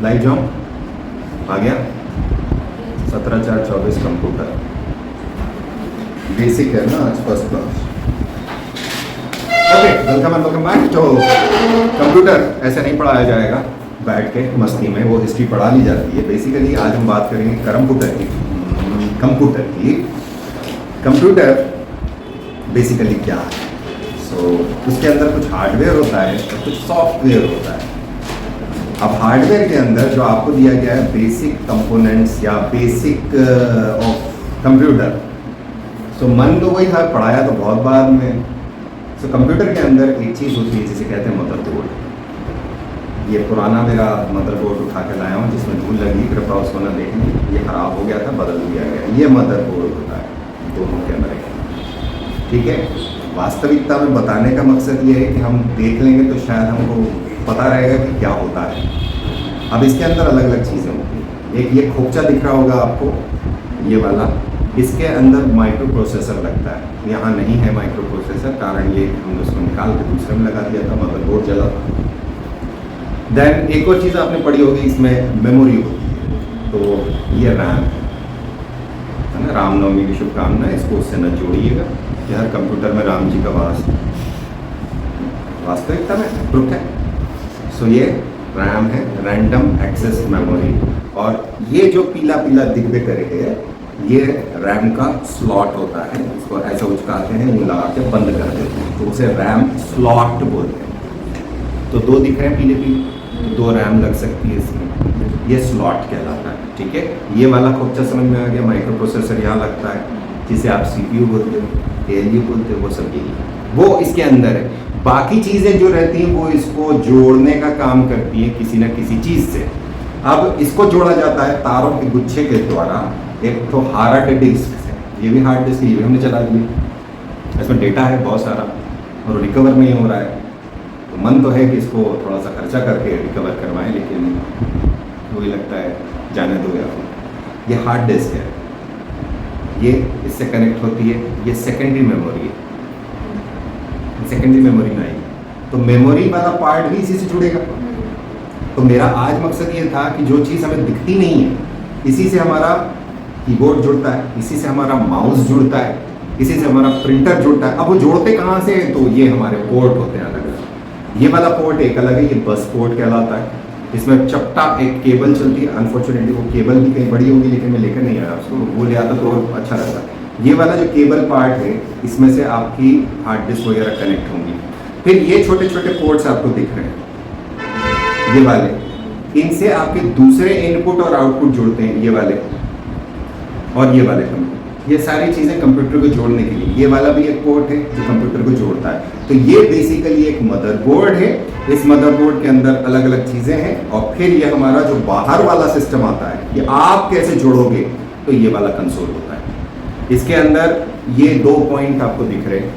Live जाऊँ, आ गया 17/4/24 computer basic है ना आज first class. Okay, welcome and welcome back. तो कंप्यूटर ऐसे नहीं पढ़ाया जाएगा बैठ के मस्ती में, वो हिस्ट्री पढ़ा ली जाती है। बेसिकली आज हम बात करेंगे कंप्यूटर की। कंप्यूटर बेसिकली क्या है? उसके अंदर कुछ हार्डवेयर होता है और कुछ सॉफ्टवेयर होता है। अब हार्डवेयर के अंदर जो आपको दिया गया है बेसिक कंपोनेंट्स या बेसिक ऑफ कंप्यूटर, मन तो वही था, पढ़ाया तो बहुत बाद में। कंप्यूटर के अंदर एक चीज़ होती है जिसे कहते हैं मदरबोर्ड। ये पुराना मेरा मदरबोर्ड उठा के लाया हूँ जिसमें धूल लगी, कृपया उसको ना देखें, ये ख़राब हो गया था, बदल दिया गया। ये मदरबोर्ड होता है दोनों कैमरे का, ठीक है। वास्तविकता में बताने का मकसद ये है कि हम देख लेंगे तो शायद हमको पता रहेगा कि क्या होता है। अब इसके अंदर अलग अलग चीज़ें होती हैं। एक ये खोपचा दिख रहा होगा आपको, ये वाला, इसके अंदर माइक्रो प्रोसेसर लगता है। यहाँ नहीं है माइक्रो प्रोसेसर, कारण ये हमने उसको निकाल के दूसरे में लगा दिया था, मदरबोर्ड जला था। देन एक और चीज़ आपने पढ़ी होगी, इसमें मेमोरी होती है। तो ये रैम है ना, रामनवमी की शुभकामनाएं, इसको उससे न जोड़िएगा कि हर कंप्यूटर में राम जी का वास वास्तविकता में प्रूफ है। ये रैम है, रैंडम एक्सेस मेमोरी, और ये जो पीला पीला दिग्बे करे है ये रैम का स्लॉट होता है। इसको ऐसा उचकाते हैं, यूँ लगा के बंद कर देते हैं, तो उसे रैम स्लॉट बोलते हैं। तो दो दिख रहे हैं पीले पीले, दो रैम लग सकती है इसमें, ये स्लॉट कहलाता है, ठीक है। ये वाला खोपचा समझ में आ गया, माइक्रो प्रोसेसर यहाँ लगता है, जिसे आप CPU बोलते हो, ALU बोलते हो, वो सब यही वो इसके अंदर है। बाकी चीज़ें जो रहती हैं वो इसको जोड़ने का काम करती हैं किसी न किसी चीज़ से। अब इसको जोड़ा जाता है तारों के गुच्छे के द्वारा, एक तो हार्ड डिस्क से, ये भी हार्ड डिस्क, ये भी हमने चला दिया, इसमें डेटा है बहुत सारा और रिकवर नहीं हो रहा है। तो मन तो है कि इसको थोड़ा सा खर्चा करके रिकवर करवाएं, लेकिन वही लगता है जाने दो यार। ये हार्ड डिस्क है, ये इससे कनेक्ट होती है, ये सेकेंडरी मेमोरी है, सेकेंडरी मेमोरी में आएगी, तो मेमोरी वाला पार्ट भी इसी से जुड़ेगा। तो मेरा आज मकसद ये था कि जो चीज़ हमें दिखती नहीं है, इसी से हमारा कीबोर्ड जुड़ता है, इसी से हमारा माउस जुड़ता है, इसी से हमारा प्रिंटर जुड़ता है। अब वो जोड़ते कहाँ से? तो ये हमारे पोर्ट होते हैं अलग अलग। ये वाला पोर्ट एक अलग है, ये बस पोर्ट कहलाता है। इसमें चपटा एक केबल चलती है, अनफॉर्चुनेटली वो केबल भी कहीं बड़ी होगी, लेकिन मैं लेकर नहीं आया उसको, वो ले आता तो अच्छा रहता। ये वाला जो केबल पार्ट है, इसमें से आपकी हार्ड डिस्क वगैरह कनेक्ट होंगी। फिर ये छोटे छोटे पोर्ट्स आपको दिख रहे हैं, ये वाले, इनसे आपके दूसरे इनपुट और आउटपुट जुड़ते हैं, ये वाले और ये वाले कंप्यूटर। ये सारी चीज़ें कंप्यूटर को जोड़ने के लिए, ये वाला भी एक पोर्ट है जो कंप्यूटर को जोड़ता है। तो ये बेसिकली एक मदरबोर्ड है। इस मदरबोर्ड के अंदर अलग अलग चीज़ें हैं, और फिर ये हमारा जो बाहर वाला सिस्टम आता है, ये आप कैसे जोड़ोगे, तो ये वाला कंसोल होता है। इसके अंदर ये दो पॉइंट आपको दिख रहे हैं,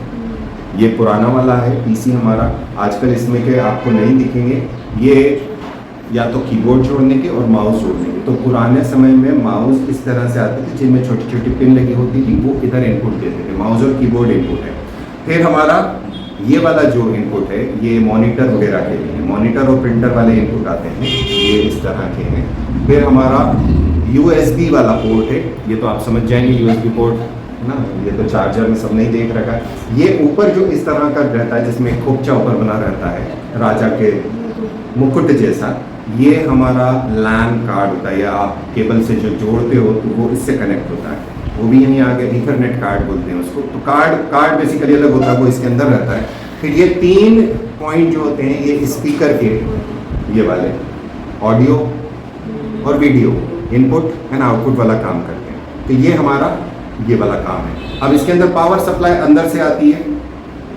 ये पुराना वाला है PC हमारा, आजकल इसमें के आपको नहीं दिखेंगे, ये या तो कीबोर्ड जोड़ने के और माउस जोड़ने के। तो पुराने समय में माउस इस तरह से आते थे जिनमें छोटी छोटी पिन लगी होती थी, वो इधर इनपुट देते थे, माउस और कीबोर्ड इनपुट है। फिर हमारा ये वाला जो इनपुट है, ये मॉनिटर वगैरह के लिए, मॉनिटर और प्रिंटर वाले इनपुट आते हैं, ये इस तरह के हैं। फिर हमारा USB वाला पोर्ट है, ये तो आप समझ जाएंगे USB पोर्ट ना, ये तो चार्जर में सब नहीं देख रखा है। ये ऊपर जो इस तरह का रहता है जिसमें खोपचा ऊपर बना रहता है राजा के मुकुट जैसा, ये हमारा लैन कार्ड होता है, या आप केबल से जो जोड़ते हो तो वो इससे कनेक्ट होता है, वो भी यहीं आगे ईथरनेट कार्ड बोलते हैं उसको। तो कार्ड बेसिकली अलग होता है, वो इसके अंदर रहता है। फिर ये 3 पॉइंट जो होते हैं, ये स्पीकर के, ये वाले ऑडियो और वीडियो इनपुट एंड आउटपुट वाला काम करते हैं। तो ये हमारा ये वाला काम है। अब इसके अंदर पावर सप्लाई अंदर से आती है,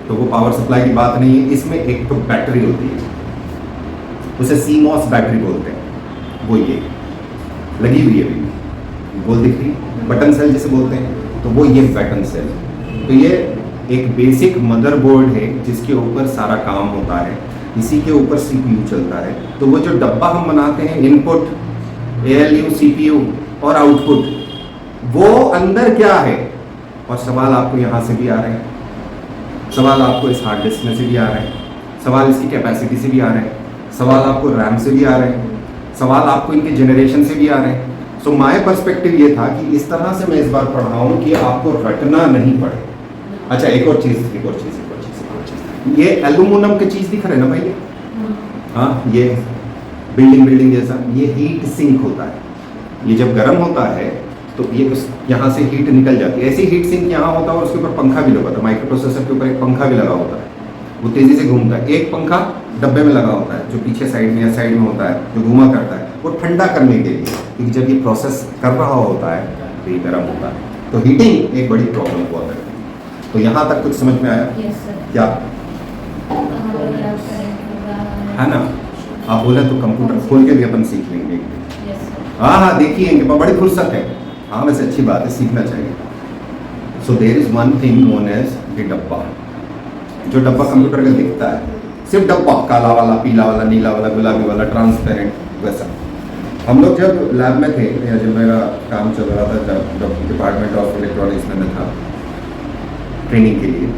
तो वो पावर सप्लाई की बात नहीं है। इसमें एक तो बैटरी होती है, उसे CMOS बैटरी बोलते हैं, वो ये लगी हुई है अभी, गोल दिख रही, बटन सेल जिसे बोलते हैं, तो वो ये बटन सेल। तो ये एक बेसिक मदरबोर्ड है जिसके ऊपर सारा काम होता है, इसी के ऊपर CPU चलता है। तो वो जो डब्बा हम बनाते हैं, इनपुट ALU CPU और आउटपुट, वो अंदर क्या है? और सवाल आपको यहाँ से भी आ रहे हैं, सवाल आपको इस हार्ड डिस्क में से भी आ रहे हैं, सवाल इसकी कैपेसिटी से भी आ रहे हैं, सवाल आपको रैम से भी आ रहे हैं, सवाल आपको इनके जनरेशन से भी आ रहे हैं। सो माय पर्सपेक्टिव ये था कि इस तरह से मैं इस बार पढ़ाऊँ कि आपको रटना नहीं पड़े। अच्छा, एक और चीज़ ये एल्यूमिनियम की चीज़ दिख रहा है ना भाई, हाँ, ये बिल्डिंग जैसा, ये हीट सिंक होता है। ये जब गर्म होता है तो ये यहाँ से हीट निकल जाती है। ऐसी हीट सिंक यहाँ होता है और उसके ऊपर पंखा भी लगा होता है। माइक्रोप्रोसेसर के ऊपर एक पंखा भी लगा होता है, वो तेज़ी से घूमता है। एक पंखा डब्बे में लगा होता है जो पीछे साइड में या साइड में होता है, जो घूमा करता है, वो ठंडा करने के लिए, क्योंकि जब ये प्रोसेस कर रहा होता है तो ये गर्म होता है। तो हीटिंग एक बड़ी प्रॉब्लम हुआ है। तो यहाँ तक कुछ समझ में आया? क्या है ना? आप बोले तो कंप्यूटर खोल के भी अपन सीख लेंगे। हाँ, देखिए बड़ी फुर्सत है। हाँ, वैसे अच्छी बात है, सीखना चाहिए। So there is one thing known as the dabba. जो डब्बा कंप्यूटर का दिखता है, सिर्फ डब्बा, काला वाला, पीला वाला, नीला वाला, गुलाबी वाला, ट्रांसपेरेंट, वैसा। हम लोग जब लैब में थे, या जब मेरा काम चल रहा था, जब डिपार्टमेंट ऑफ इलेक्ट्रॉनिक्स में मैं था ट्रेनिंग के लिए,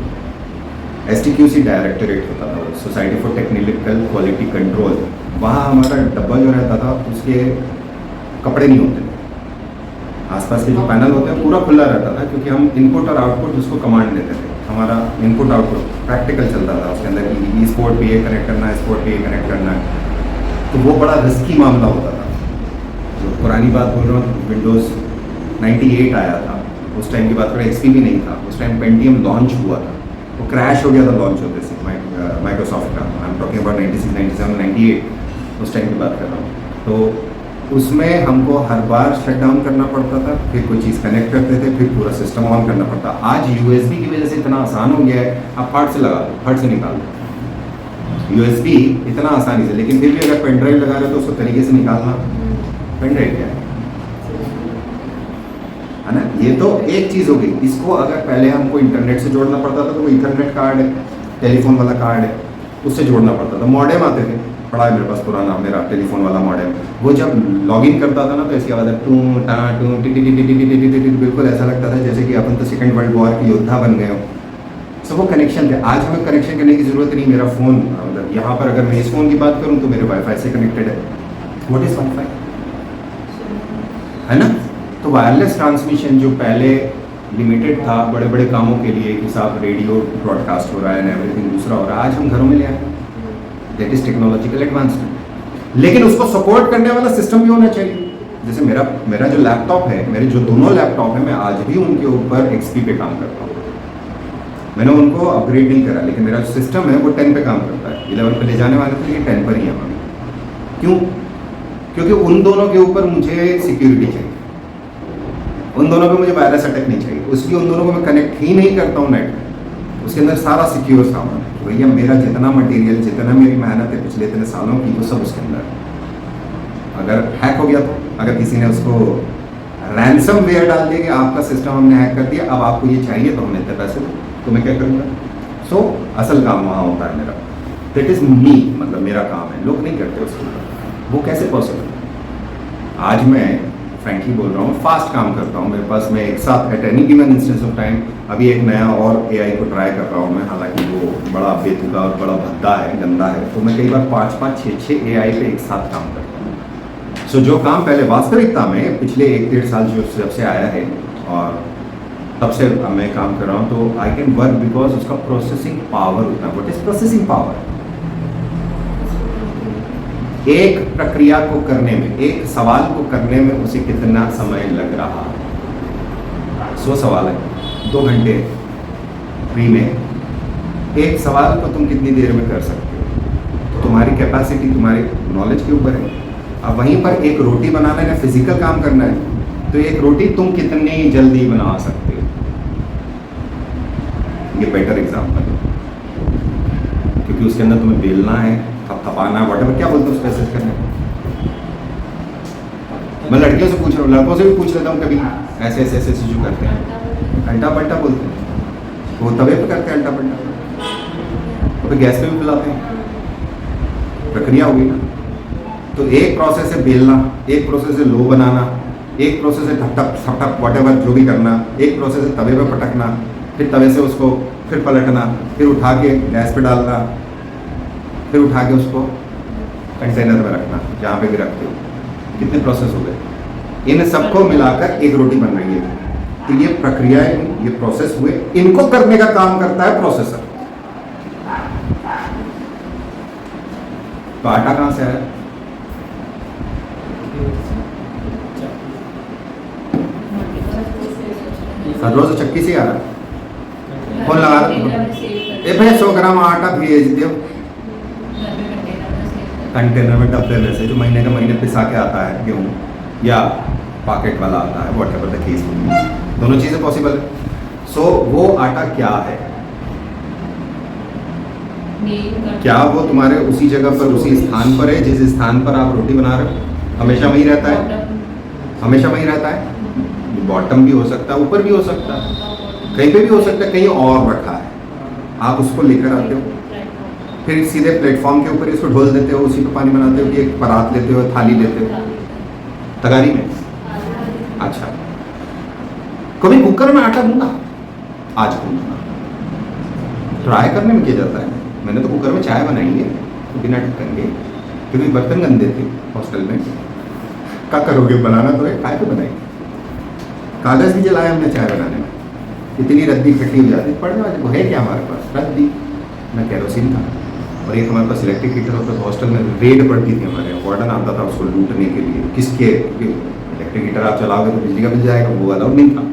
STQC डायरेक्टरेट होता था, society for technical quality control. वहाँ हमारा डब्बा जो रहता था उसके कपड़े नहीं होते थे। आसपास के जो पैनल होते हैं पूरा खुला रहता था, क्योंकि हम इनपुट और आउटपुट उसको कमांड देते थे। हमारा इनपुट आउटपुट प्रैक्टिकल चलता था, उसके अंदर स्पोर्ट पे ये कनेक्ट करना है, स्पोर्ट पे ये कनेक्ट करना है। तो वो बड़ा रिस्की मामला होता था। तो पुरानी बात बोल रहा हूँ, विंडोज़ 98 आया था, उस टाइम की बात करें, XP भी नहीं था उस टाइम, पेंटियम लॉन्च हुआ था, वो क्रैश हो गया था लॉन्च होते से माइक्रोसॉफ्ट का। आई एम टॉकिंग अबाउट 96, 97, 98, उस टाइम की बात कर रहा हूँ। तो उसमें हमको हर बार शट डाउन करना पड़ता था, फिर कोई चीज़ कनेक्ट करते थे, फिर पूरा सिस्टम ऑन करना पड़ता। आज USB की वजह से इतना आसान हो गया है, आप फट से लगा दो, फट से निकाल दो। USB इतना आसानी से, लेकिन फिर भी अगर पेन ड्राइव लगा रहे हो तो उसको तरीके से निकालना, पेन ड्राइव क्या है ना? ये तो एक चीज़ हो गई। इसको अगर पहले हमको इंटरनेट से जोड़ना पड़ता था तो वो इथरनेट कार्ड है, टेलीफोन वाला कार्ड है, उससे जोड़ना पड़ता था। मॉडेम आते थे, पड़ा है मेरे पास पुराना मेरा टेलीफोन वाला मॉडेम। वो जब लॉगिन करता था ना तो ऐसी आवाज़ टू टा टू टी टी टी टी टी टी टी टी, बिल्कुल ऐसा लगता था जैसे कि अपन तो सेकंड वर्ल्ड वॉर के योद्धा बन गए हो। सो वो कनेक्शन थे। आज हमें कनेक्शन करने की ज़रूरत नहीं। मेरा फ़ोन, मतलब यहाँ पर अगर मैं इस फ़ोन की बात करूँ तो मेरे वाईफाई से कनेक्टेड है। व्हाट इज़ वाईफाई, है ना? तो वायरलेस ट्रांसमिशन जो पहले लिमिटेड था बड़े बड़े कामों के लिए, कि साहब रेडियो ब्रॉडकास्ट हो रहा है एंड एवरीथिंग दूसरा हो रहा है, आज हम घरों में ले आए। That is technological advancement. लेकिन उसको सपोर्ट करने वाला सिस्टम भी होना चाहिए। जैसे मेरा जो लैपटॉप है, मेरे जो दोनों लैपटॉप है, मैं आज भी उनके ऊपर XP पे काम करता हूँ। मैंने उनको अपग्रेड नहीं करा, लेकिन मेरा जो सिस्टम है वो 10 पे काम करता है। 11 पे ले जाने वाले थे, लेकिन 10 पर ही है हमारे। क्यों? क्योंकि उन दोनों के ऊपर मुझे सिक्योरिटी चाहिए, उन दोनों पे मुझे वायरस अटैक नहीं चाहिए, इसलिए उन दोनों को मैं कनेक्ट ही नहीं करता हूँ नेट में। उसके अंदर सारा सिक्योर सामान है। भैया मेरा जितना मटेरियल, जितना मेरी मेहनत है पिछले इतने सालों की, वो सब उसके अंदर है। अगर हैक हो गया तो, अगर किसी ने उसको रैंसमवेयर डाल दिया कि आपका सिस्टम हमने हैक कर दिया, अब आपको ये चाहिए तो हमने इतने पैसे दो, तो मैं क्या करूँगा? सो असल काम वहाँ होता है मेरा। दैट इज़ मी, मतलब मेरा काम है, लोग नहीं करते उसको। वो कैसे पॉसिबल? आज मैं फ्रैंकली बोल रहा हूँ, फास्ट काम करता हूँ। मेरे पास मैं एक साथ at any given instance of time, अभी एक नया और AI को ट्राई कर रहा हूँ मैं, हालांकि वो बड़ा बेतुका और बड़ा भद्दा है, गंदा है, तो मैं कई बार 5-5, 6-6 AI पे एक साथ काम करता हूँ। सो जो काम पहले वास्तविकता में पिछले 1-1.5 साल जब से आया है और तब से अब मैं काम कर रहा हूँ, तो आई कैन वर्क बिकॉज उसका प्रोसेसिंग पावर उतना। What is processing power? एक प्रक्रिया को करने में, एक सवाल को करने में उसे कितना समय लग रहा है। 100 सवाल है, 2 घंटे फ्री में। एक सवाल को तुम कितनी देर में कर सकते हो? तो तुम्हारी कैपेसिटी तुम्हारे नॉलेज के ऊपर है। अब वहीं पर एक रोटी बनाना है, फिजिकल काम करना है, तो एक रोटी तुम कितनी जल्दी बना सकते हो? ये बेटर एग्जाम्पल है, क्योंकि उसके अंदर तुम्हें बेलना है, थपथपाना, व्हाटएवर, क्या बोलते हो उस पैसेज करने। मैं लड़कियों से पूछ रहा हूँ, लड़कों से भी पूछ लेता हूँ कभी, ऐसे ऐसे ऐसे जो करते हैं, अल्टा पल्टा बोलते हैं, वो तवे पे करते हैं अल्टा पल्टा, तो फिर गैस पे भी बुलाते हैं। प्रक्रिया होगी ना। तो एक प्रोसेस है बेलना, एक प्रोसेस है लो बनाना, एक प्रोसेस है ठप व्हाटएवर जो भी करना, एक प्रोसेस है तवे पे पटकना, फिर तवे से उसको फिर पलटना, फिर उठा के गैस पे डालना, फिर उठा के उसको कंटेनर में रखना, जहाँ पे भी रखते हो। कितने प्रोसेस हो गए? इन सबको मिलाकर एक रोटी बन रही है। तो ये प्रक्रियाएं, ये प्रोसेस हुए, इनको करने का काम करता है प्रोसेसर। तो आटा कहां से आया? हर रोज चक्की से आ रहा। कौन लगा रहा? ए भाई 100 ग्राम आटा भेज दो कंटेनर में, डब्बे में से, जो महीने का महीने पिसा के आता है गेहूँ, या पॉकेट वाला आता है, वॉट एवर द केस। दोनों चीज़ें पॉसिबल है। सो वो आटा क्या है? क्या वो तुम्हारे उसी जगह पर, उसी स्थान पर है जिस स्थान पर आप रोटी बना रहे हो? हमेशा वही रहता है? हमेशा वही रहता है? बॉटम भी हो सकता है, ऊपर भी हो सकता है, कहीं पे भी हो सकता है, कहीं और रखा है, आप उसको लेकर आते हो, फिर सीधे प्लेटफॉर्म के ऊपर इसको ढोल देते हो, उसी पे पानी बनाते हो, कि एक परात लेते हो, थाली लेते हो, तगारी में। अच्छा, कभी कुकर में आटा गूंदा? आज गूंदना ट्राई करने में किया जाता है। मैंने तो कुकर में चाय बनाई है तो बिना ढक्कन के, क्योंकि बर्तन गंदे थे हॉस्टल में। क्या करोगे, बनाना तो है, काय को बनाई। कागज भी जलाया हमने चाय बनाने में, इतनी रद्दी इकट्ठी हो जाती। पढ़ने वाले वो है क्या हमारे पास? रद्दी न केरोसिन था, और एक हमारे पास इलेक्ट्रिक हीटर होता था। हॉस्टल में रेड पड़ती थी हमारे, वार्डन आता था उसको लूटने के लिए। किसके? इलेक्ट्रिक हीटर आप चलाओगे तो बिजली का बिल जाएगा, वो अलाउड नहीं था।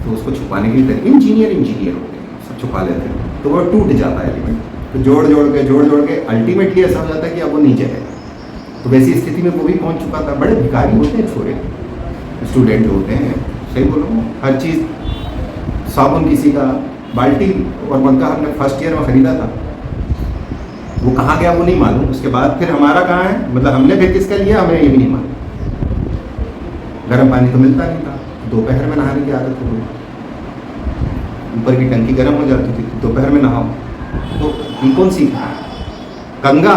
तो उसको छुपाने के लिए इंजीनियर होते हैं, सब छुपा लेते हैं, तो वो टूट जाता है एलिमेंट। तो जोड़ जोड़ के अल्टीमेटली ऐसा हो जाता है कि अब वो नहीं चलेगा। तो वैसी स्थिति में वो भी पहुंच चुका था। बड़े भिखारी होते हैं छोरे स्टूडेंट होते हैं, सही बोलो, हर चीज़। साबुन किसी का, बाल्टी और पंखा हमने फर्स्ट ईयर में ख़रीदा था, वो कहाँ गया वो नहीं मालूम। उसके बाद फिर हमारा कहाँ है, मतलब हमने फिर किसका लिया हमें ये भी नहीं मालूम। गर्म पानी तो मिलता नहीं था, दोपहर में नहाने की आदत हो गई। ऊपर की टंकी गर्म हो जाती थी, दोपहर में नहाओ। तो ये कौन सीखा है? कंगा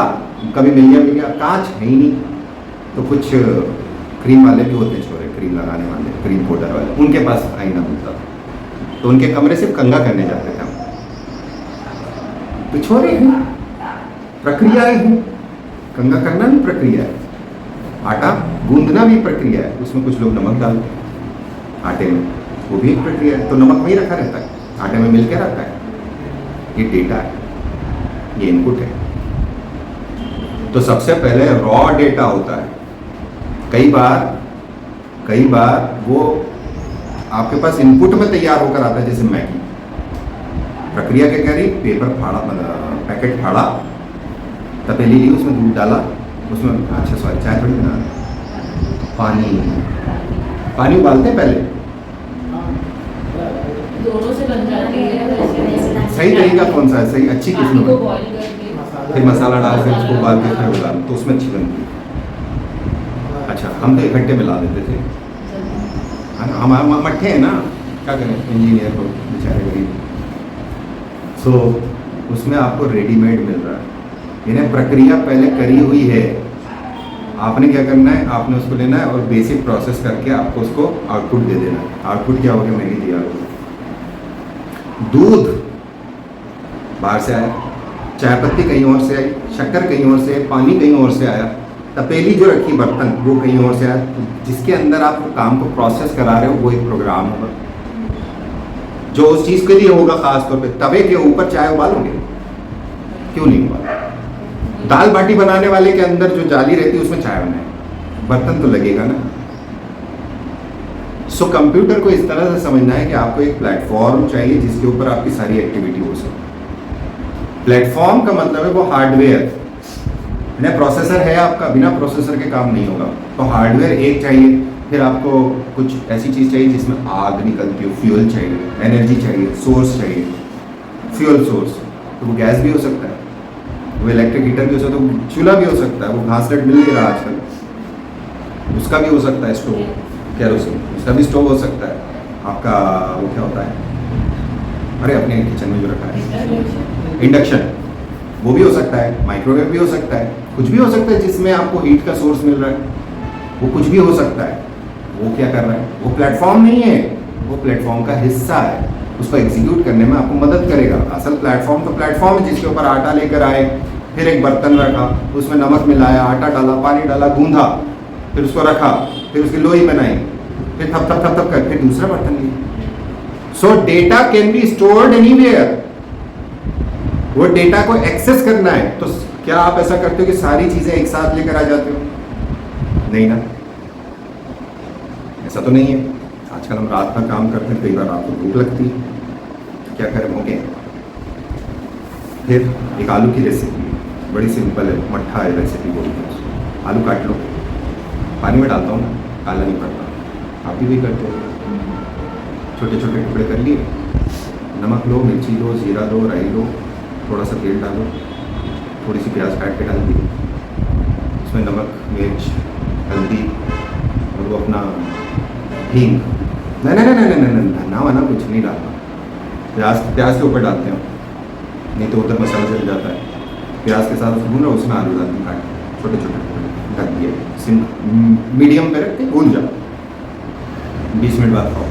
कभी मिल गया, कांच है ही नहीं। तो कुछ क्रीम वाले भी होते हैं छोरे, क्रीम लगाने वाले, क्रीम पाउडर वाले, उनके पास आईना मिलता था, तो उनके कमरे से कंगा करने जाते थे हम। तो छोरे हैं, प्रक्रियाएं हैं, कंगा करना भी प्रक्रिया है, आटा गूंदना भी प्रक्रिया है। उसमें कुछ लोग नमक डालते हैं आटे में, वो भी एक प्रक्रिया है। तो नमक वहीं रखा रहता है, आटे में मिल के रहता है। ये डेटा है, ये इनपुट है। तो सबसे पहले रॉ डेटा होता है। कई बार वो आपके पास इनपुट में तैयार होकर आता है, जैसे मैगी। प्रक्रिया क्या करी? पेपर फाड़ा, पैकेट फाड़ा, तपेली ली, उसमें दूध डाला, उसमें अच्छा सॉरी चाय थोड़ी बना, पानी उबालते हैं पहले, दोनों से बन जाती है। सही तरीका कौन सा है? सही अच्छी किस्म को में, बॉईल करके फिर मसाला डाल के उसको उबाल के फिर उबाल, तो उसमें अच्छी बनती है। अच्छा, हम तो इकट्ठे मिला देते थे, है ना। हम मट्ठे हैं ना, क्या करें, इंजीनियर को बेचारे गरीब। सो उसमें आपको रेडीमेड मिल रहा है, यानी प्रक्रिया पहले करी हुई है। आपने क्या करना है, आपने उसको लेना है और बेसिक प्रोसेस करके आपको उसको आउटपुट दे देना है। आउटपुट क्या हो गया? मैगी तैयार हो गई। दूध बाहर से आया, चाय पत्ती कहीं और से आई, शक्कर कहीं और से, पानी कहीं और से आया, तपेली जो रखी बर्तन वो कहीं और से आया। जिसके अंदर आप काम को प्रोसेस करा रहे हो वो एक प्रोग्राम होगा जो उस चीज़ के लिए होगा। खास तौर पे तवे के ऊपर चाय उबालोगे? क्यों नहीं उबालोगे? दाल बाटी बनाने वाले के अंदर जो जाली रहती है उसमें चाय बनाए, बर्तन तो लगेगा ना। सो कंप्यूटर को इस तरह से समझना है कि आपको एक प्लेटफॉर्म चाहिए जिसके ऊपर आपकी सारी एक्टिविटी हो सके। प्लेटफॉर्म का मतलब है वो हार्डवेयर, प्रोसेसर है आपका, बिना प्रोसेसर के काम नहीं होगा। तो हार्डवेयर एक चाहिए, फिर आपको कुछ ऐसी चीज़ चाहिए जिसमें आग निकलती हो, फ्यूल चाहिए, एनर्जी चाहिए, सोर्स चाहिए, फ्यूल सोर्स। तो वो गैस भी हो सकता है, वो इलेक्ट्रिक हीटर भी हो सकता है, वो चूल्हा भी हो सकता है, वो घासलेट मिल नहीं रहा आजकल, उसका भी हो सकता है स्टोव, केरोसिन, उसका भी स्टोव हो सकता है। आपका वो क्या होता है, अरे अपने किचन में जो रखा है इंडक्शन, वो भी हो सकता है, माइक्रोवेव भी हो सकता है, कुछ भी हो सकता है जिसमें आपको हीट का सोर्स मिल रहा है, वो कुछ भी हो सकता है। वो क्या कर रहा है? वो प्लेटफॉर्म नहीं है, वो प्लेटफॉर्म का हिस्सा है, उसको एग्जीक्यूट करने में आपको मदद करेगा। असल प्लेटफॉर्म तो प्लेटफॉर्म है जिसके ऊपर आटा लेकर आए, फिर एक बर्तन रखा, उसमें नमक मिलाया, आटा डाला, पानी डाला, गूंधा, फिर उसको रखा, फिर उसकी लोई बनाई, फिर थप थप थप थप कर फिर दूसरा बर्तन लिया। सो data can be stored anywhere. वो डेटा को एक्सेस करना है तो क्या आप ऐसा करते हो कि सारी चीजें एक साथ लेकर आ जाते हो? नहीं ना, ऐसा तो नहीं है। आजकल हम रात में काम करते हैं, कई बार रात को भूख लगती है, क्या करें, हो गया। फिर एक आलू की रेसिपी, बड़ी सिंपल है, मट्ठा है रेसिपी बोलते हैं उसको। आलू काट लो, पानी में डालता हूँ ना, काला नहीं पड़ता, आप भी करते हो। छोटे छोटे टुकड़े कर लिए, नमक लो, मिर्ची लो, जीरा लो, राई लो, थोड़ा सा तेल डालो, थोड़ी सी प्याज काट के डाल दी, उसमें नमक, मिर्च, हल्दी और वो अपना हींग। नहीं नहीं नहीं नहीं नहीं ना वाना कुछ नहीं डालना, प्याज के ऊपर डालते हैं, नहीं तो उधर मसाला जल जाता है। प्याज के साथ भून लो, उसमें आलू डाल के काट छोटे छोटे टुकड़े ढक दिए, सिम मीडियम पे रख के भून जाओ। 20 मिनट बाद खाओ।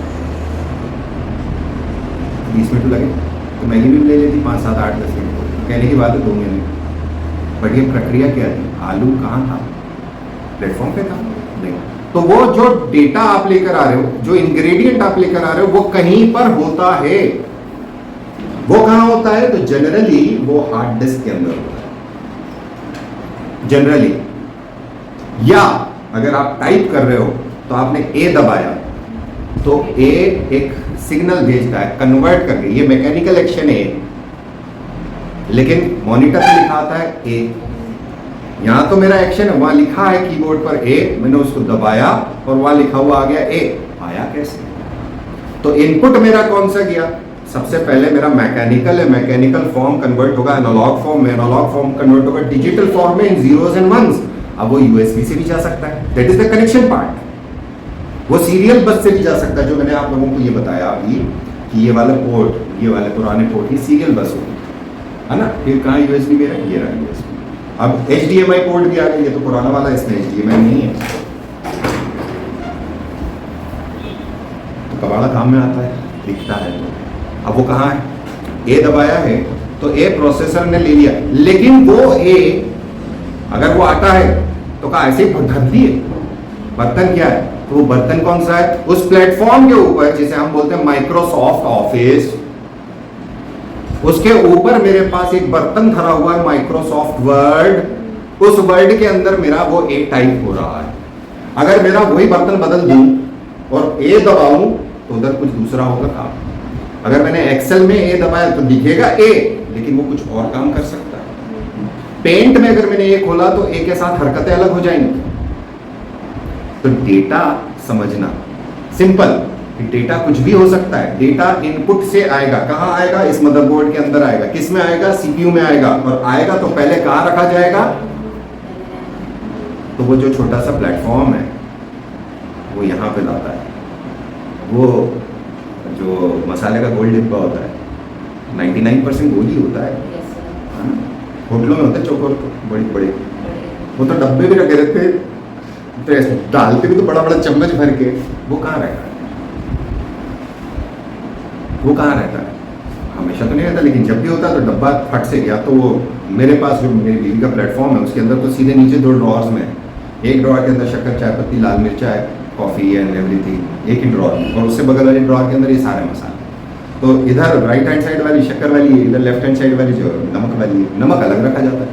20 मिनट लगे तो मैगी भी ले लेती 5, 7, 8, 10 मिनट, कहने की बात है 2 महीने। बट ये प्रक्रिया क्या थी? आलू कहाँ था? प्लेटफॉर्म पे था नहीं। तो वो जो डेटा आप लेकर आ रहे हो, जो इंग्रेडिएंट आप लेकर आ रहे हो, वो कहीं पर होता है। वो कहाँ होता है? तो जनरली वो हार्ड डिस्क के अंदर होता है जनरली। या अगर आप टाइप कर रहे हो तो आपने ए दबाया तो ए एक सिग्नल भेजता है कन्वर्ट करके, ये मैकेनिकल एक्शन है, लेकिन मॉनिटर पे लिखा आता है ए। यहां तो मेरा एक्शन है, वहां लिखा है कीबोर्ड पर ए, मैंने उसको दबाया और वहां लिखा हुआ आ गया ए। आया कैसे? तो इनपुट मेरा कौन सा गया? सबसे पहले मेरा मैकेनिकल है, मैकेनिकल फॉर्म कन्वर्ट होगा एनालॉग फॉर्म में, एनालॉग फॉर्म कन्वर्ट होगा डिजिटल फॉर्म में इन जीरोस एंड वंस। अब वो यूएसबी से भी जा सकता है, that is the connection part. वो सीरियल बस से भी जा सकता है, जो मैंने आप लोगों को ये बताया अभी कि ये वाला पोर्ट, ये वाले पुराने पोर्ट, ये सीरियल बस होगी, है ना। फिर कहाँ यूएसबी मेरा? ये रहा यूएसबी। अब HDMI पोर्ट भी आ गया, ये तो पुराना वाला है, इसमें HDMI नहीं है, तो कबाड़ा काम में आता है, दिखता है। तो अब वो कहाँ है? ए दबाया है तो ए प्रोसेसर ने ले लिया, लेकिन वो ए अगर वो आता है तो कहा ऐसे ही धर दिए। बर्तन क्या है? तो वो बर्तन कौन सा है? उस प्लेटफॉर्म के ऊपर जिसे हम बोलते हैं माइक्रोसॉफ्ट ऑफिस, उसके ऊपर मेरे पास एक बर्तन धरा हुआ है माइक्रोसॉफ्ट वर्ड। उस वर्ड के अंदर मेरा वो ए टाइप हो रहा है। अगर मेरा वही बर्तन बदल दूं और ए दबाऊं तो उधर कुछ दूसरा होगा काम। अगर मैंने एक्सेल में ए दबाया तो दिखेगा ए, लेकिन वो कुछ और काम कर सकता है। पेंट में अगर मैंने ए खोला तो ए के साथ हरकतें अलग हो जाएंगी। तो डेटा समझना सिंपल, डेटा कुछ भी हो सकता है। डेटा इनपुट से आएगा, कहाँ आएगा? इस मदरबोर्ड के अंदर आएगा। किस में आएगा? सीपीयू में आएगा। और आएगा तो पहले कहाँ रखा जाएगा? तो वो जो छोटा सा प्लेटफॉर्म है वो यहाँ पे लाता है। वो जो मसाले का गोल डिब्बा होता है 99% गोल ही होता है, होटलों में होता है चौकोर बड़ी बड़े, वो तो डब्बे भी रखे रहते हैं, डालते भी तो बड़ा बड़ा चम्मच भर के। वो कहाँ रहता है? वो कहाँ रहता है? हमेशा तो नहीं रहता, लेकिन जब भी होता है तो डब्बा फट से गया तो वो मेरे पास जो मेरी बीवी का प्लेटफॉर्म है उसके अंदर तो सीधे नीचे 2 ड्रॉर्स में, एक ड्रॉर के अंदर शक्कर, चाय पत्ती, लाल मिर्चा है, कॉफ़ी एंड एवरीथिंग, एक ही ड्रॉर में, और उससे बगल वाले ड्रॉर के अंदर ये सारे मसाले। तो इधर राइट हैंड साइड वाली शक्कर वाली है, इधर लेफ्ट हैंड साइड वाली जो नमक वाली है, नमक अलग रखा जाता है।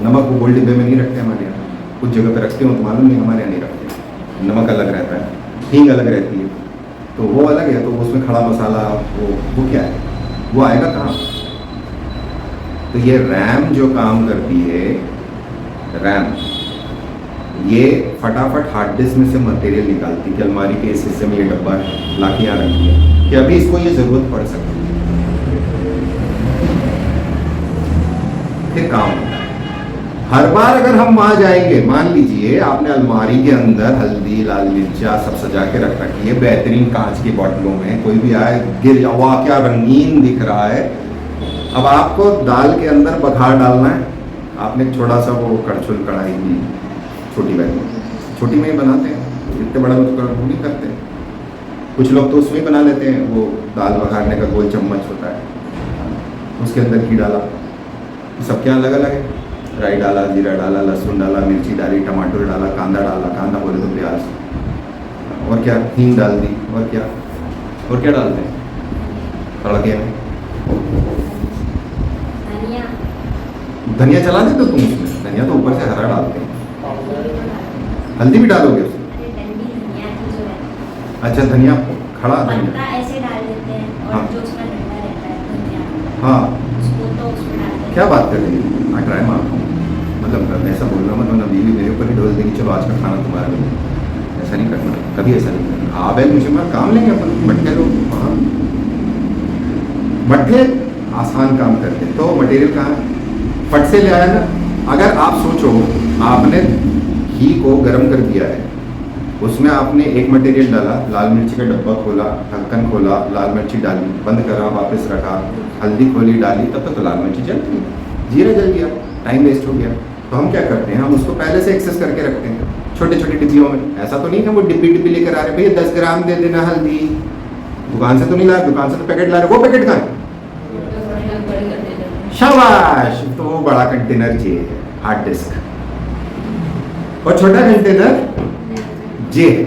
नमक वो गोल्ड डिब्बे में नहीं रखते हमारे यहाँ, कुछ जगह पे रखते हो तो मालूम नहीं, हमारे यहाँ नहीं रखते। नमक अलग रहता है, हींग अलग रहती है, तो वो अलग है। तो उसमें खड़ा मसाला वो क्या है? वो आएगा कहाँ? तो ये रैम जो काम करती है, रैम ये फटाफट हार्ड डिस्क में से मटेरियल निकालती है कि अलमारी के इस हिस्से में ये डब्बा ला के यहाँ रखी है कि अभी इसको ये ज़रूरत पड़ सकती है, फिर काम होता है। हर बार अगर हम वहां जाएंगे, मान लीजिए आपने अलमारी के अंदर हल्दी, लाल मिर्चा सब सजा के रख रखी है बेहतरीन कांच की बोतलों में, कोई भी आए गिर जाओ, वाह क्या रंगीन दिख रहा है। अब आपको दाल के अंदर बघार डालना है, आपने थोड़ा सा वो कड़छुल कढ़ाई की छोटी वाली, छोटी में ही बनाते हैं, इतने बड़ा तो नहीं करते। कुछ लोग तो उसमें ही बना लेते हैं, वो दाल बघारने का गोल चम्मच होता है, उसके अंदर घी डाला। सब क्या अलग अलग है, राई डाला, जीरा डाला, लहसुन डाला, मिर्ची डाली, टमाटर डाला, कांदा डाला, बोले तो प्याज, और क्या, हींग डाल दी, और क्या डालते हैं तड़के में? धनिया चला देते हो तुम उसमें? धनिया तो ऊपर से हरा डालते हैं। हल्दी भी डालोगे उसमें? अच्छा, धनिया खड़ा धनिया ऐसे डाल देते हैं, और हाँ। जो उसका डंडा रहता है धनिया, हाँ, उसको तो उसमें डालते हैं। क्या बात कर रही है? हाँ, ट्राई मारता हूँ, मतलब ऐसा बोलना मत वरना बीवी मेरे ऊपर ही ढोल देगी, चलो आज का खाना तुम्हारा नहीं। ऐसा नहीं करना, कभी ऐसा नहीं करना। आप है मुझे मार काम लेंगे अपन, मट्ठे लोग वहाँ मट्ठे आसान काम करते हैं। तो मटेरियल कहाँ है? फट से ले आया ना। अगर आप सोचो, आपने घी को गर्म कर दिया है, उसमें आपने एक मटेरियल डाला, लाल मिर्ची का डब्बा खोला, ढक्कन खोला, लाल मिर्ची डाली, बंद करा, वापस रखा, हल्दी खोली डाली, तब तक तो लाल मिर्ची जल गई, जीरा जल गया, टाइम वेस्ट हो गया। तो हम क्या करते हैं, हम उसको पहले से एक्सेस करके रखते हैं छोटे छोटे डिब्बियों में। ऐसा तो नहीं है वो डिब्बी लेकर आ रहे, भैया 10 ग्राम दे देना हल्दी, दुकान से तो नहीं ला, दुकान से तो पैकेट ला रहे, वो पैकेट कहाँ है? शाबाश, तो वो बड़ा कंटेनर चाहिए, हार्ड डिस्क, और छोटा कंटेनर जे है,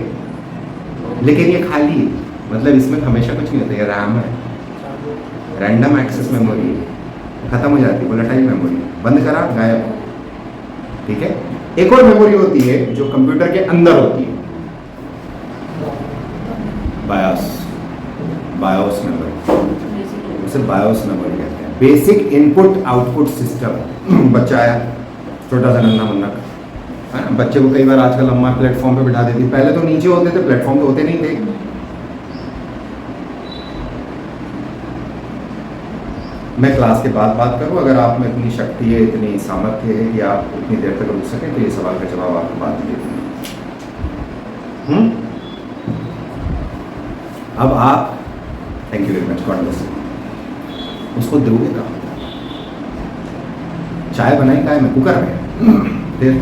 लेकिन ये खाली है, मतलब इसमें हमेशा कुछ नहीं होता। ये रैम है, रैंडम एक्सेस मेमोरी है, खत्म हो जाती है, वोलेटाइल मेमोरी, बंद करा गायब। ठीक है, एक और मेमोरी होती है जो कंप्यूटर के अंदर होती है, बायोस मेमोरी, उसे बायोस मेमोरी कहते हैं। Basic input output system. बच्चा आया छोटा सा नन्हा मुन्ना, है ना, बच्चे को कई बार आजकल अम्मा प्लेटफॉर्म पे बिठा देती, पहले तो नीचे होते थे, प्लेटफॉर्म पे होते नहीं थे। मैं क्लास के बाद बात करूं, अगर आप में इतनी शक्ति है, इतनी सामर्थ्य है कि आप उतनी देर तक रुक सकें, तो ये सवाल का जवाब आपको बाद में दे दूंगा। अब आप, thank you very much, God bless, उसको दोगे कहाँ? चाय बनाई काय में? कुकर में, फिर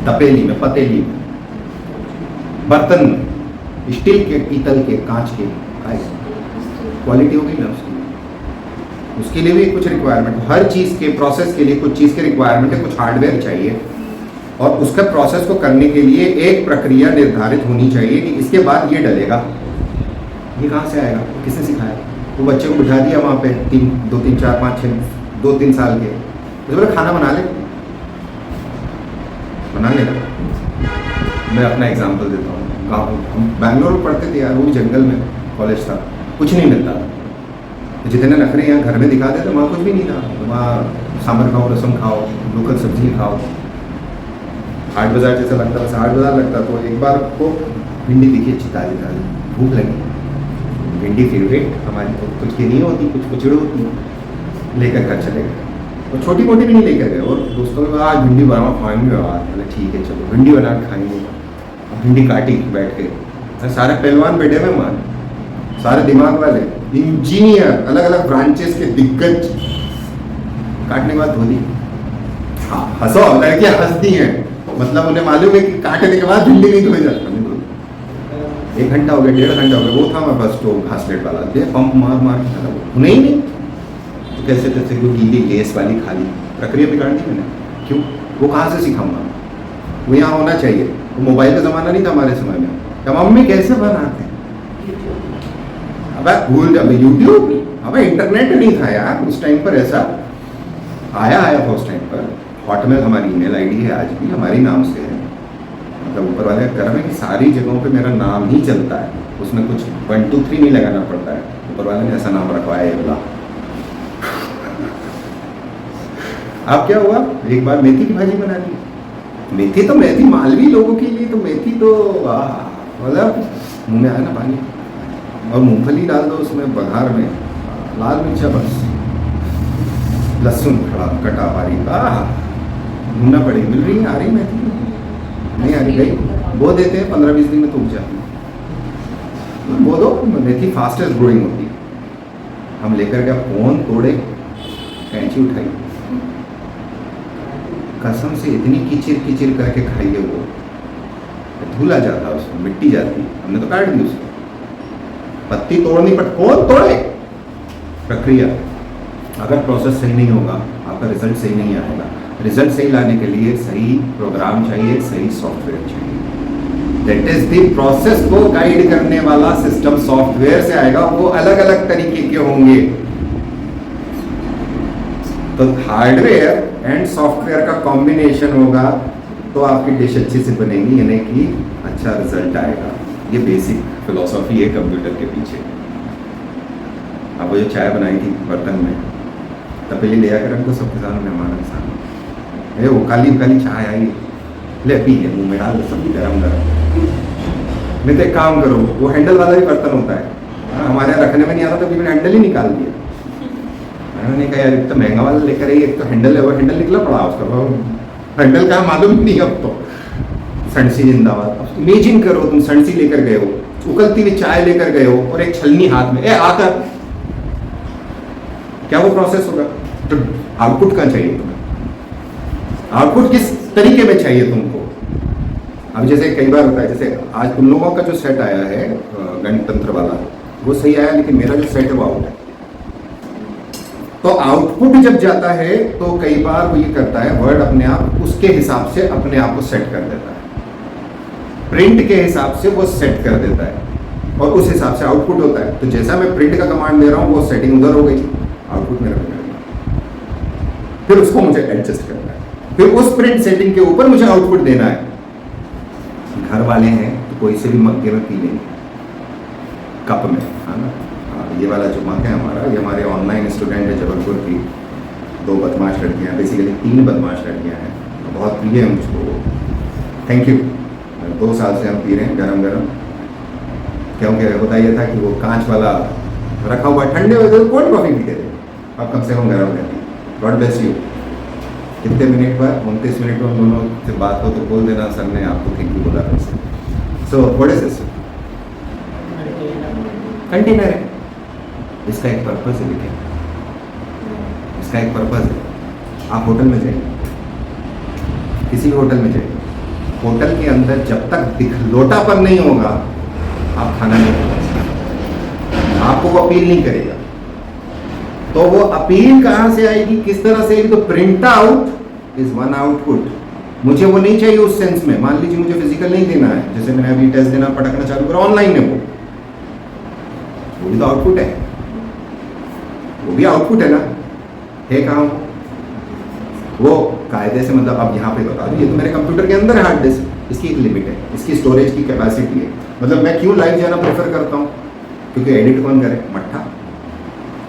तपेली में, पतेली में, बर्तन में, स्टील के, पीतल के, कांच के, क्वालिटी हो गई ना उसके लिए भी कुछ रिक्वायरमेंट। हर चीज़ के प्रोसेस के लिए कुछ चीज़ के रिक्वायरमेंट है, कुछ हार्डवेयर चाहिए, और उसका प्रोसेस को करने के लिए एक प्रक्रिया निर्धारित होनी चाहिए कि इसके बाद ये डलेगा। ये कहाँ से आएगा? किसने सिखाया? वो बच्चे को बिठा दिया वहाँ पे, 2 3 4 5 6 2-3 साल के, मुझे बोला खाना बना लेगा। मैं अपना एग्जांपल देता हूँ, गाँव हम बैंगलोर में पढ़ते थे यार, वो भी जंगल में कॉलेज था, कुछ नहीं मिलता था, तो जितने नखरे यहाँ घर में दिखा देते वहाँ कुछ भी नहीं था। तो वहाँ सांभर खाओ, रसम खाओ, लोकल सब्जी खाओ, हाट बाजार जैसा लगता था, हाट बाजार लगता। तो एक बार को भिंडी दिखी अच्छी ताज़ी, भूख लगी, भिंडी फेवरेट हमारी, तो कुछ की नहीं होती, कुछ कुचड़ होती, लेकर कर चले गए, और छोटी मोटी भी नहीं लेकर गए, और दोस्तों ने आज भिंडी बना खाएंगे, बोले ठीक है चलो भिंडी बना के खाएंगे। भिंडी काटी बैठ के, सारे पहलवान बैठे हुए मान, सारे दिमाग वाले इंजीनियर, अलग अलग ब्रांचेस के दिग्गज, काटने के बाद धो दी। हाँ, हंसो, लड़कियां हंसती हैं, मतलब उन्हें मालूम है कि काटने के बाद भिंडी नहीं धोई जाती। 1 घंटा हो गया, 1.5 घंटा हो गया, वो था मैं बस तो घासलेट वाला दे, पंप मार के नहीं, तो कैसे कैसे वो गीली लेस वाली खाली प्रक्रिया बिगाड़ दी मैंने। क्यों? वो कहाँ से सिखाऊंगा? वो यहाँ होना चाहिए। वो मोबाइल का ज़माना नहीं था हमारे समय में, क्या मम्मी कैसे बनाते हैं, अब भूल जाओ, यूट्यूब, अब इंटरनेट नहीं था यार उस टाइम पर, ऐसा आया था उस टाइम पर। हॉटमेल हमारी ईमेल आईडी है, आज भी हमारी नाम से है, मतलब ऊपर वाले का कर्म है कि सारी जगहों पे मेरा नाम ही चलता है, उसमें कुछ 1 2 3 नहीं लगाना पड़ता है, ऊपर वाले ने ऐसा नाम रखवाया है बोला। अब क्या हुआ, एक बार मेथी की भाजी बना दी। मेथी मालवी लोगों के लिए तो मेथी तो मतलब मुँह में आया ना पानी, और मूंगफली डाल दो उसमें बघार में, लाल मिर्चा बस, लहसुन खड़ा कटा बारीक, ढूंढना पड़ेगी, मिल रही है, आ रही मेथी नहीं आ रही, गई वो देते हैं 15-20 दिन में तो उग जाती है। वो दो, मेथी फास्टेस्ट ग्रोइंग होती है। हम लेकर गया, फोन तोड़े, कैंची उठाई, कसम से इतनी किचिर करके खाइए, वो धूल आ जाता उसमें, मिट्टी जाती, हमने तो काट दी उसको, पत्ती तोड़नी पड़, कौन तोड़े? प्रक्रिया। अगर प्रोसेस सही नहीं होगा, आपका रिजल्ट सही नहीं आएगा। रिजल्ट सही लाने के लिए सही प्रोग्राम चाहिए, सही सॉफ्टवेयर चाहिए। दैट इज द प्रोसेस को गाइड करने वाला सिस्टम सॉफ्टवेयर से आएगा, वो अलग अलग तरीके के होंगे। तो हार्डवेयर एंड सॉफ्टवेयर का कॉम्बिनेशन होगा तो आपकी डिश अच्छी से बनेगी, यानी कि अच्छा रिजल्ट आएगा। ये बेसिक फिलॉसफी है कंप्यूटर के पीछे। अब वो जो चाय बनाई थी बर्तन में, तपेली ले आकर हमको सबके सामने मेहमान के सामने, वो काली काली चाय आई, ले पी है, मुंह में डाल दो, सब गरम गरम। नहीं तो एक काम करो, वो हैंडल वाला भी बर्तन होता है, हमारे यहाँ रखने में नहीं आता तो मैंने हैंडल ही निकाल दिया। मैंने कहा यार इतना महंगा वाला लेकर आई, एक तो हैंडल है, वो हैंडल निकला पड़ा उसका, हैंडल का मालूम नहीं अब तो। सणसी जिंदाबाद। इमेजिन करो तुम सणसी लेकर गए हो, उकलती हुई चाय लेकर गए हो और एक छलनी हाथ में, आकर क्या वो प्रोसेस होगा? तो आउटपुट कहाँ चाहिए तुम्हें? आउटपुट किस तरीके में चाहिए तुमको? अब जैसे कई बार होता है, जैसे आज तुम लोगों का जो सेट आया है गणतंत्र वाला, वो सही आया, लेकिन मेरा जो सेट है वो आउट है। तो आउटपुट जब जाता है तो कई बार वो ये करता है, वर्ड अपने आप उसके हिसाब से अपने आप को सेट कर देता है, प्रिंट के हिसाब से वो सेट कर देता है और उस हिसाब से आउटपुट होता है। तो जैसा मैं प्रिंट का कमांड दे रहा हूँ वो सेटिंग उधर हो गई, आउटपुट मेरा बिगड़, फिर उसको मुझे एडजस्ट करना है, फिर उस प्रिंट सेटिंग के ऊपर मुझे आउटपुट देना है। घर वाले हैं तो कोई से भी मग्गे में पी लेंगे, कप में, है ना। ये वाला जो मग है हमारा, ये हमारे ऑनलाइन स्टूडेंट है जबलपुर की, 2 बदमाश लड़कियाँ, बेसिकली 3 बदमाश लड़कियाँ हैं, बहुत प्रिय है मुझको, थैंक यू। 2 साल से हम पी रहे हैं गरम गरम, क्योंकि होता ये था कि वो कांच वाला रखा हुआ ठंडे हो तो कोल्ड कॉफी पीते थे, अब कम से कम गर्म रहती। God bless you. कितने मिनट पर? 29 मिनट में उन दोनों से बात हो तो बोल देना सर ने आपको थैंक यू बोला था। So what is this? Container है, इसका एक पर्पज है, देखिए इसका एक पर्पज है। आप होटल में जाइए, किसी भी होटल में जाइए, होटल के अंदर जब तक दिखलोटापन नहीं होगा आप खाना नहीं खा सकते, आपको वो अपील नहीं करेगा। तो वो अपील कहाँ से आएगी, किस तरह से आएगी? तो print out is one output. मुझे वो नहीं चाहिए उस सेंस में, मान लीजिए मुझे फिजिकल नहीं देना है, जैसे मैंने अभी टेस्ट देना पटकना चालू करा, ऑनलाइन है वो भी तो आउटपुट है, वो भी आउटपुट है ना, है कहाँ वो कायदे से, मतलब अब यहाँ पे बता दूँ, ये तो मेरे कंप्यूटर के अंदर है हार्ड डिस्क, इसकी एक लिमिट है, इसकी स्टोरेज की कैपेसिटी है। मतलब मैं क्यों लाइव जाना प्रेफर करता हूँ, क्योंकि एडिट कौन करे, मट्ठा।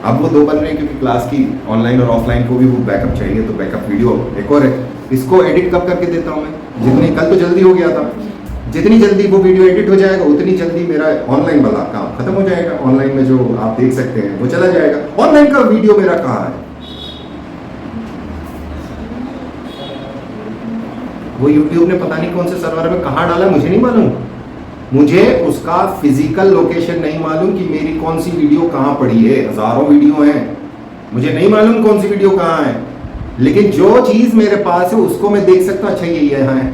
अब वो 2 बन रहे हैं क्योंकि क्लास की ऑनलाइन और ऑफलाइन को भी वो बैकअप चाहिए, तो बैकअप वीडियो एक और है, इसको एडिट कब करके देता हूँ मैं, जितनी कल तो जल्दी हो गया था, जितनी जल्दी वो वीडियो एडिट हो जाएगा उतनी जल्दी मेरा ऑनलाइन वाला काम खत्म हो जाएगा। ऑनलाइन में जो आप देख सकते हैं वो चला जाएगा। ऑनलाइन का वीडियो मेरा कहाँ है? वो YouTube ने पता नहीं कौन से सर्वर में कहाँ डाला, मुझे नहीं मालूम, मुझे उसका फिजिकल लोकेशन नहीं मालूम कि मेरी कौन सी वीडियो कहाँ पड़ी है। हजारों वीडियो हैं, मुझे नहीं मालूम कौन सी वीडियो कहाँ है, लेकिन जो चीज़ मेरे पास है उसको मैं देख सकता हूँ, अच्छा ये यहाँ है।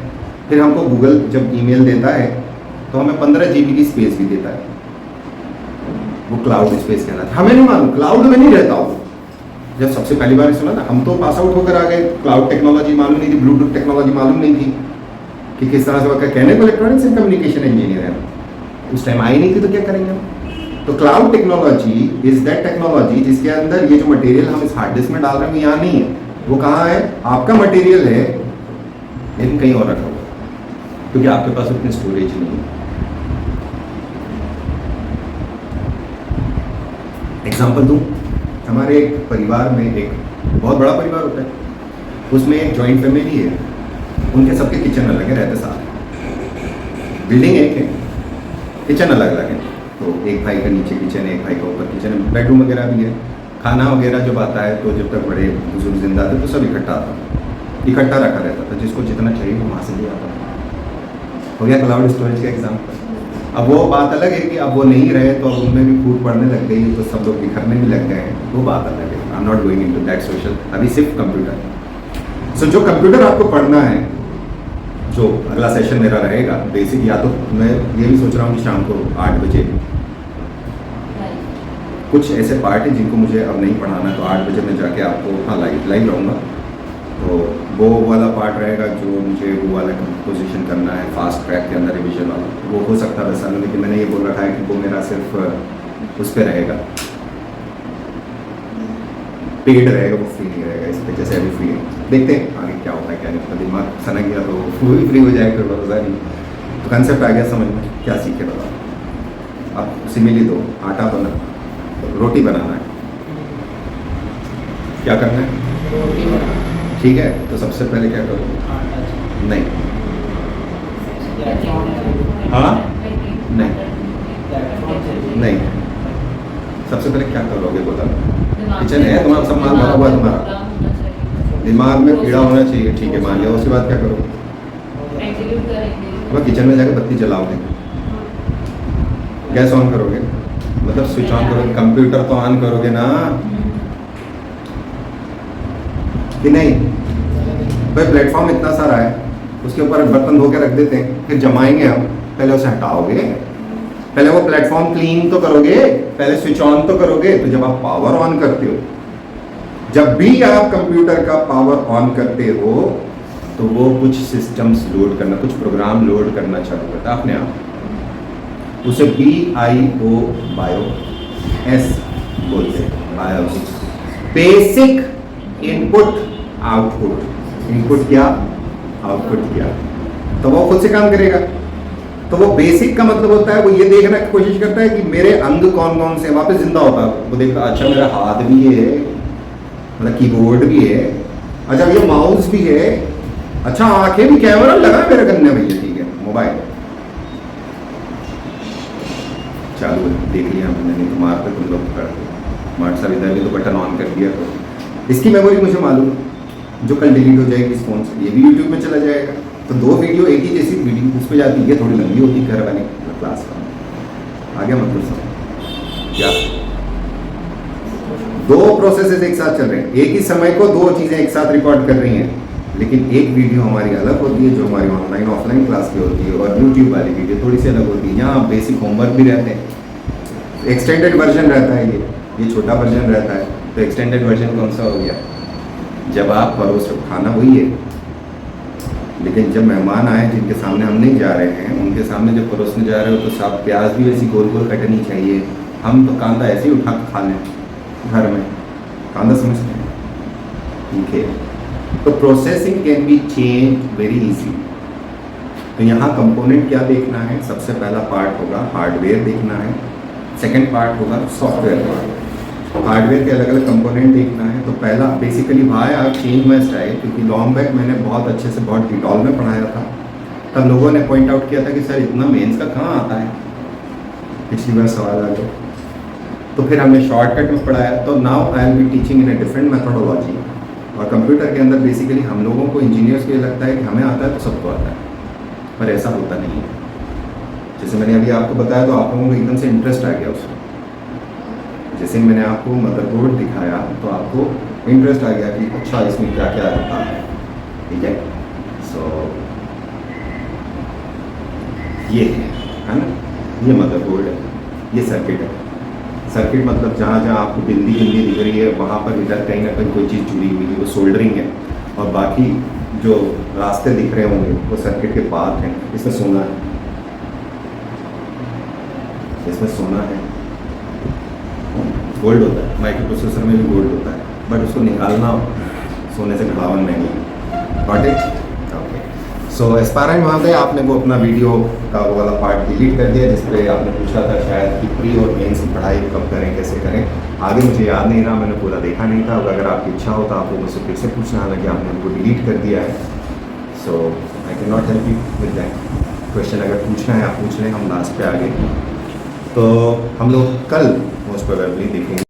फिर हमको गूगल जब ईमेल देता है तो हमें 15 GB की स्पेस भी देता है, वो क्लाउड स्पेस कहलाता है। हमें नहीं मालूम, क्लाउड में नहीं रहता वो। जब सबसे पहली बार सुना था, हम तो पास आउट होकर आ गए, क्लाउड टेक्नोलॉजी मालूम नहीं थी, ब्लूटूथ टेक्नोलॉजी मालूम नहीं थी कि किस तरह से वर्क है। कहने को इलेक्ट्रॉनिक्स एंड कम्युनिकेशन इंजीनियर है, उस टाइम आई नहीं थी, तो क्या करेंगे हम। तो cloud technology is that technology जिसके अंदर ये जो मटेरियल हम इस हार्ड डिस्क में डाल रहे हैं यहाँ नहीं है, वो कहाँ है? आपका मटेरियल है लेकिन कहीं और रखा हुआ, क्योंकि आपके पास उतनी स्टोरेज नहीं है। एग्जाम्पल दूं, हमारे एक परिवार में, एक बहुत बड़ा परिवार होता है, उसमें एक जॉइंट फैमिली है, उनके सबके किचन अलग है, रहते साथ, बिल्डिंग एक है, किचन अलग अलग है। तो एक भाई का नीचे किचन है, एक भाई का ऊपर किचन है, बेडरूम वगैरह भी है। खाना वगैरह जब आता है तो जब तक बड़े बुजुर्ग जिंदा थे तो सब इकट्ठा रखा रहता था, जिसको जितना चाहिए वो वहाँ से ले आता था। हो गया क्लाउड स्टोरेज का एग्जाम्पल। अब वो बात अलग है कि अब वो नहीं रहे तो अब उनमें भी फूट पड़ने लग गई, तो सब लोग बिखरने भी लग गए हैं, वो बात अलग है। I am not going into that social, अभी सिर्फ कंप्यूटर। सो जो कंप्यूटर आपको पढ़ना है, जो अगला सेशन मेरा रहेगा बेसिक, या तो मैं ये भी सोच रहा हूँ कि शाम को 8 बजे कुछ ऐसे पार्ट हैं जिनको मुझे अब नहीं पढ़ाना, तो 8 बजे मैं जाके आपको, हाँ लाइव रहूँगा, तो वो वाला पार्ट रहेगा जो मुझे वो वाला पोजीशन करना है फास्ट ट्रैक के अंदर रिविजन वाला, वो हो सकता है वैसा, लेकिन मैंने ये बोल रखा है कि वो मेरा सिर्फ उस पर रहेगा, पेड रहेगा, वो फ्री नहीं रहेगा इस पर, जैसे अभी फ्री है। देखते हैं आगे क्या होता है क्या नहीं होता, दिमाग सनक गया तो वो भी फ्री हो जाएगा, कोई भरोसा नहीं। तो कंसेप्ट आ गया समझ में, क्या सीखे बताओ। अब सिमिली दो, आटा बना, रोटी बनाना है, क्या करना है, रोटी बना ठीक है। तो सबसे पहले क्या करोगे, आटा नहीं चाहिए। हाँ? नहीं, सबसे पहले क्या करोगे बोला, किचन है तुम्हारा, सब माल भरा हुआ है तुम्हारा, दिमाग में कीड़ा होना चाहिए, ठीक है मान लिया। उसके बाद क्या करोगे, एग्जीक्यूट करेंगे। अब किचन में जाकर बत्ती जलाओगे, गैस ऑन करोगे, मतलब स्विच ऑन करोगे, कंप्यूटर तो ऑन करोगे ना कि नहीं। भाई प्लेटफॉर्म इतना सारा है, उसके ऊपर बर्तन धो के रख देते हैं, फिर जमाएंगे हम, पहले उसे हटाओगे, पहले वो प्लेटफॉर्म क्लीन तो करोगे, पहले स्विच ऑन तो करोगे। तो जब आप पावर ऑन करते हो, जब भी आप कंप्यूटर का पावर ऑन करते हो तो वो कुछ सिस्टम्स लोड करना, कुछ प्रोग्राम लोड करना चालू करता है अपने आप, उसे BIO बायो एस बोलते हैं, BIOS, basic input output, input किया आउटपुट किया, तो वो खुद से काम करेगा। तो वो बेसिक का मतलब होता है वो ये देखने की कोशिश करता है कि मेरे अंग कौन कौन से, वहाँ पे जिंदा होता है वो देखता, अच्छा मेरा हाथ भी है, मतलब कीबोर्ड भी है, अच्छा ये माउस भी है, अच्छा आंखें भी, कैमरा लगा मेरे कन्ने भैया, ठीक है मोबाइल चालू है, देख लिया हमने, नहीं तो मारते तुम लोग करते, स्मार्ट सा इधर भी तो बटन ऑन कर दिया। तो इसकी मेमोरी मुझे मालूम है, जो कल डिलीट हो जाएगी इस फोन से, ये भी यूट्यूब में चला जाएगा। तो 2 वीडियो एक ही जैसी वीडियो उस पर जाती है, थोड़ी लंबी होती है घर वाली क्लास का, आ गया मतलब सब क्या, 2 प्रोसेसेस एक साथ चल रहे हैं, एक ही समय को 2 चीज़ें एक साथ रिकॉर्ड कर रही हैं, लेकिन एक वीडियो हमारी अलग होती है जो हमारी ऑनलाइन ऑफलाइन क्लास की होती है, और यूट्यूब वाली वीडियो थोड़ी सी अलग होती है, यहाँ बेसिक होमवर्क भी रहते हैं, एक्सटेंडेड वर्जन रहता है, ये छोटा वर्जन रहता है। तो एक्सटेंडेड वर्जन कौन सा हो गया, जब आप परोस खाना वही है, लेकिन जब मेहमान आए जिनके सामने हम नहीं जा रहे हैं, उनके सामने जब परोसने जा रहे हो तो साथ प्याज भी वैसी गोल गोल कटनी चाहिए। हम तो कांदा ऐसे ही उठा के खा लें घर में, कांदा समझते हैं, ठीक है। तो processing can be change very easy. तो यहाँ कंपोनेंट क्या देखना है, सबसे पहला पार्ट होगा हार्डवेयर देखना है, सेकेंड पार्ट होगा सॉफ्टवेयर पार्ट। हार्डवेयर के अलग अलग कंपोनेंट देखना है। तो पहला basically why I change my style, क्योंकि लॉन्ग बैक मैंने बहुत अच्छे से बहुत डिटॉल में पढ़ाया था, तब लोगों ने पॉइंट आउट किया था कि सर इतना मेंस का कहाँ आता है, पिछली बार सवाल आ गया। तो फिर हमने शॉर्टकट में पढ़ाया। तो now I will be teaching in a different methodology. और कंप्यूटर के अंदर बेसिकली हम लोगों को इंजीनियर्स को ये लगता है कि हमें आता है तो सबको आता है, पर ऐसा होता नहीं है। जैसे मैंने अभी आपको बताया तो आप लोगों को एकदम से इंटरेस्ट आ गया उसमें, जैसे मैंने आपको मदरबोर्ड दिखाया तो आपको इंटरेस्ट आ गया कि अच्छा इसमें क्या क्या होता है, ठीक है। सो ये है ना, ये मदरबोर्ड है, ये सर्किट है। सर्किट मतलब जहाँ जहाँ आपको बिंदी बिंदी दिख रही है वहाँ पर इधर कहीं ना कहीं कोई चीज़ जुड़ी हुई है, वो सोल्डरिंग है। और बाकी जो रास्ते दिख रहे होंगे वो सर्किट के पार्ट हैं। इसमें सोना है, इसमें सोना है, गोल्ड होता है, माइक्रो प्रोसेसर में भी गोल्ड होता है, बट उसको निकालना सोने से घटावन नहीं है। Got it? Okay. So aspirant महोदय, आपने वो अपना वीडियो का वो वाला पार्ट डिलीट कर दिया जिसपे आपने पूछा था शायद कि प्री और मेंस की पढ़ाई कब करें, कैसे करें। आगे मुझे याद नहीं रहा, मैंने पूरा देखा नहीं था। अगर आपकी इच्छा हो तो आप लोग मुझसे फिर से पूछना, हालांकि आपने उनको डिलीट कर दिया है। So I can not help you with that question. अगर पूछना है आप पूछ लें, हम लास्ट पे आ गए। तो हम लोग कल मोस्ट प्रोबेबली देखेंगे।